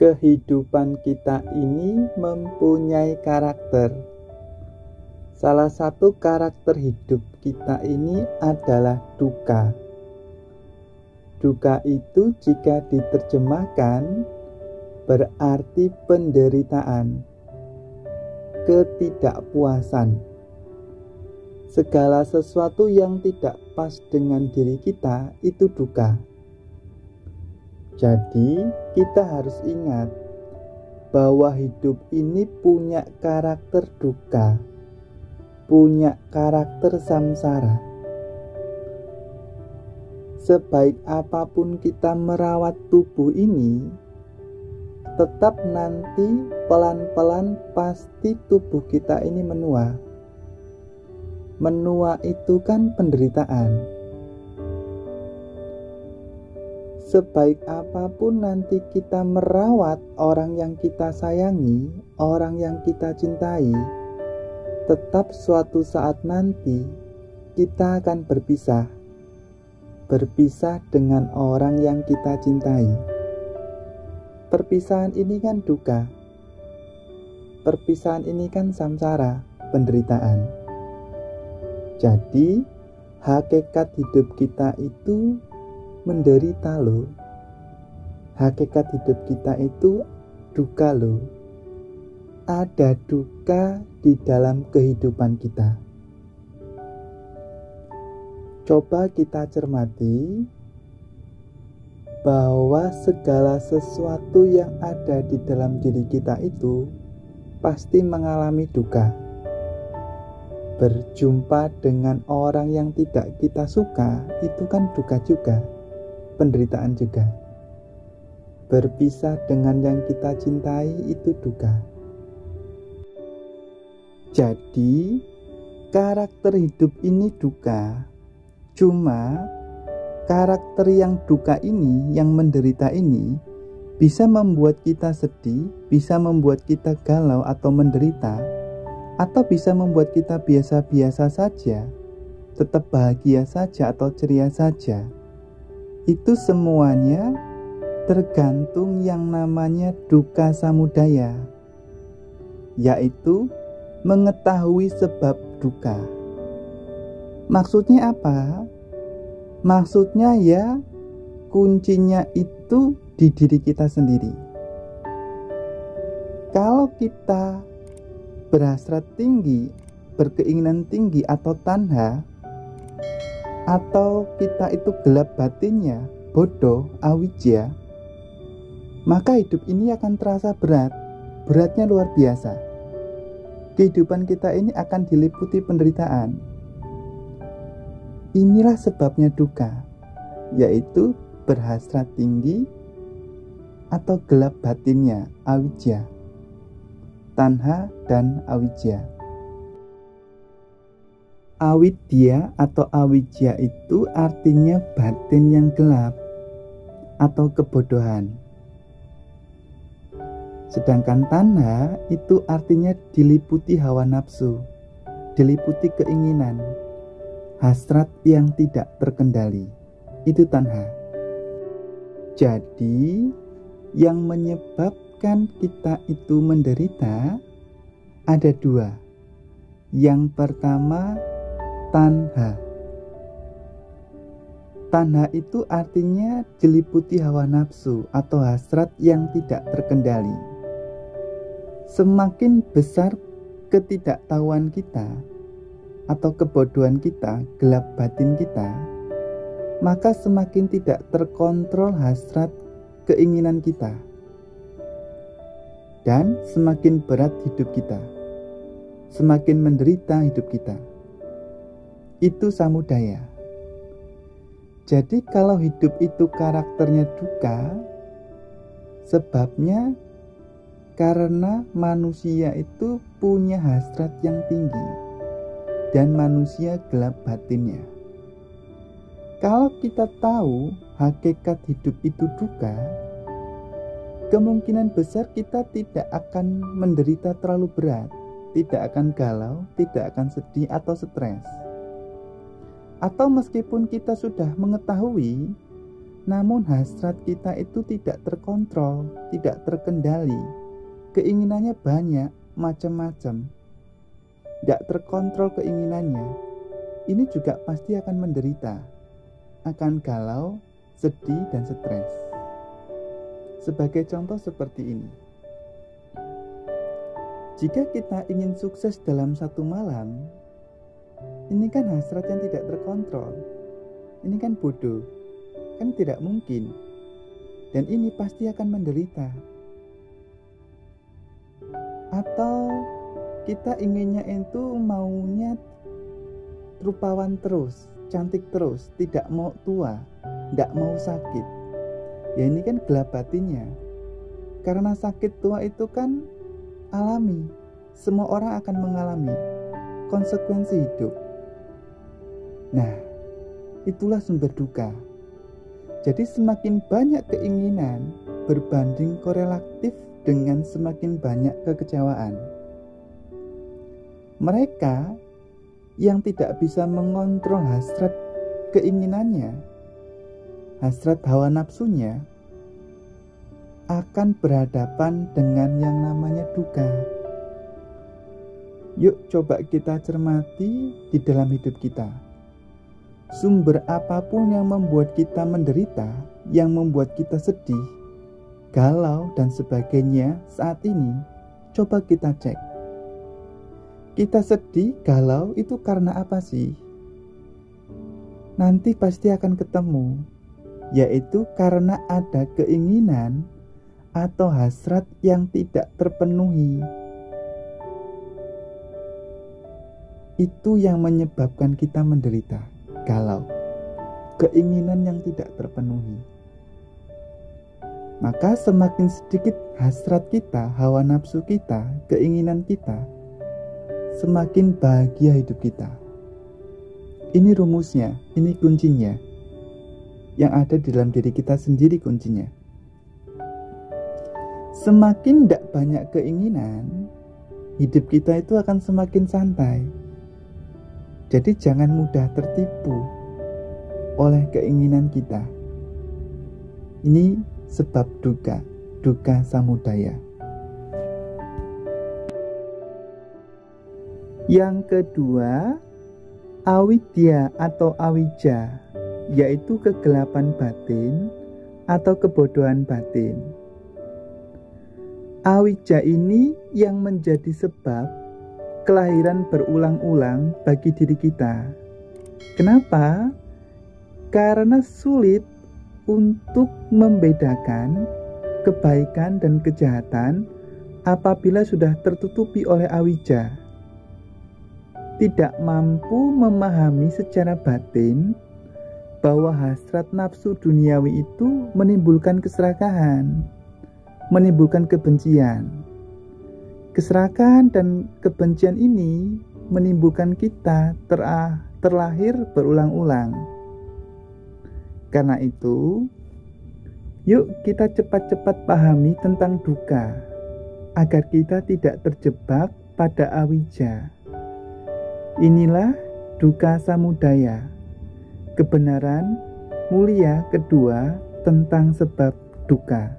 Kehidupan kita ini mempunyai karakter. Salah satu karakter hidup kita ini adalah duka. Duka itu jika diterjemahkan berarti penderitaan, ketidakpuasan. Segala sesuatu yang tidak pas dengan diri kita itu duka. Jadi, kita harus ingat bahwa hidup ini punya karakter duka, punya karakter samsara. Sebaik apapun kita merawat tubuh ini, tetap nanti pelan-pelan pasti tubuh kita ini menua. Menua itu kan penderitaan. Sebaik apapun nanti kita merawat orang yang kita sayangi, orang yang kita cintai, tetap suatu saat nanti kita akan berpisah. Berpisah dengan orang yang kita cintai. Perpisahan ini kan duka. Perpisahan ini kan samsara, penderitaan. Jadi, hakikat hidup kita itu menderita loh. Hakikat hidup kita itu duka loh. Ada duka di dalam kehidupan kita. Coba kita cermati bahwa segala sesuatu yang ada di dalam diri kita itu pasti mengalami duka. Berjumpa dengan orang yang tidak kita suka itu kan duka juga, penderitaan juga. Berpisah dengan yang kita cintai itu duka. Jadi, karakter hidup ini duka. Cuma, karakter yang duka ini, yang menderita ini, bisa membuat kita sedih, bisa membuat kita galau atau menderita, atau bisa membuat kita biasa-biasa saja, tetap bahagia saja atau ceria saja. Itu semuanya tergantung yang namanya duka samudaya, yaitu mengetahui sebab duka. Maksudnya apa? Maksudnya ya kuncinya itu di diri kita sendiri. Kalau kita berhasrat tinggi, berkeinginan tinggi atau tanha, atau kita itu gelap batinnya, bodoh, awijja, maka hidup ini akan terasa berat. Beratnya luar biasa. Kehidupan kita ini akan diliputi penderitaan. Inilah sebabnya duka, yaitu berhasrat tinggi atau gelap batinnya, awijja, tanha dan awijja. Awidya atau awijja itu artinya batin yang gelap atau kebodohan. Sedangkan tanha itu artinya diliputi hawa nafsu, diliputi keinginan, hasrat yang tidak terkendali. Itu tanha. Jadi, yang menyebabkan kita itu menderita ada dua. Yang pertama, tanha. Tanha itu artinya diliputi hawa nafsu atau hasrat yang tidak terkendali. Semakin besar ketidaktahuan kita atau kebodohan kita, gelap batin kita, maka semakin tidak terkontrol hasrat keinginan kita, dan semakin berat hidup kita, semakin menderita hidup kita. Itu samudaya. Jadi kalau hidup itu karakternya duka, sebabnya karena manusia itu punya hasrat yang tinggi dan manusia gelap batinnya. Kalau kita tahu hakikat hidup itu duka, kemungkinan besar kita tidak akan menderita terlalu berat. tidak akan galau, tidak akan sedih atau stres. Atau meskipun kita sudah mengetahui, namun hasrat kita itu tidak terkontrol, tidak terkendali. Keinginannya banyak, macam-macam. Tidak terkontrol keinginannya. Ini juga pasti akan menderita, akan galau, sedih, dan stres. Sebagai contoh seperti ini. Jika kita ingin sukses dalam satu malam, ini kan hasrat yang tidak terkontrol. Ini kan bodoh. Kan tidak mungkin. Dan ini pasti akan menderita. Atau kita inginnya itu maunya rupawan terus, cantik terus, tidak mau tua, tidak mau sakit. Ya ini kan gelap batinnya. Karena sakit tua itu kan alami. Semua orang akan mengalami konsekuensi hidup. Nah, itulah sumber duka. Jadi semakin banyak keinginan berbanding korelatif dengan semakin banyak kekecewaan. Mereka yang tidak bisa mengontrol hasrat keinginannya, hasrat hawa nafsunya, akan berhadapan dengan yang namanya duka. Yuk coba kita cermati di dalam hidup kita. Sumber apapun yang membuat kita menderita, yang membuat kita sedih, galau, dan sebagainya saat ini, coba kita cek. Kita sedih, galau itu karena apa sih? Nanti pasti akan ketemu, yaitu karena ada keinginan atau hasrat yang tidak terpenuhi. Itu yang menyebabkan kita menderita, galau, keinginan yang tidak terpenuhi. Maka semakin sedikit hasrat kita, hawa nafsu kita, keinginan kita, semakin bahagia hidup kita. Ini rumusnya, ini kuncinya. Yang ada di dalam diri kita sendiri kuncinya. Semakin tidak banyak keinginan, hidup kita itu akan semakin santai. Jadi jangan mudah tertipu oleh keinginan kita. Ini sebab duka, duka samudaya. Yang kedua, avidya atau awija, yaitu kegelapan batin atau kebodohan batin. Awija ini yang menjadi sebab kelahiran berulang-ulang bagi diri kita. Kenapa? Karena sulit untuk membedakan kebaikan dan kejahatan apabila sudah tertutupi oleh awija. Tidak mampu memahami secara batin bahwa hasrat nafsu duniawi itu menimbulkan keserakahan, menimbulkan kebencian. Keserakahan dan kebencian ini menimbulkan kita terlahir berulang-ulang. Karena itu, yuk kita cepat-cepat pahami tentang duka, agar kita tidak terjebak pada awija. Inilah duka samudaya, kebenaran mulia kedua tentang sebab duka.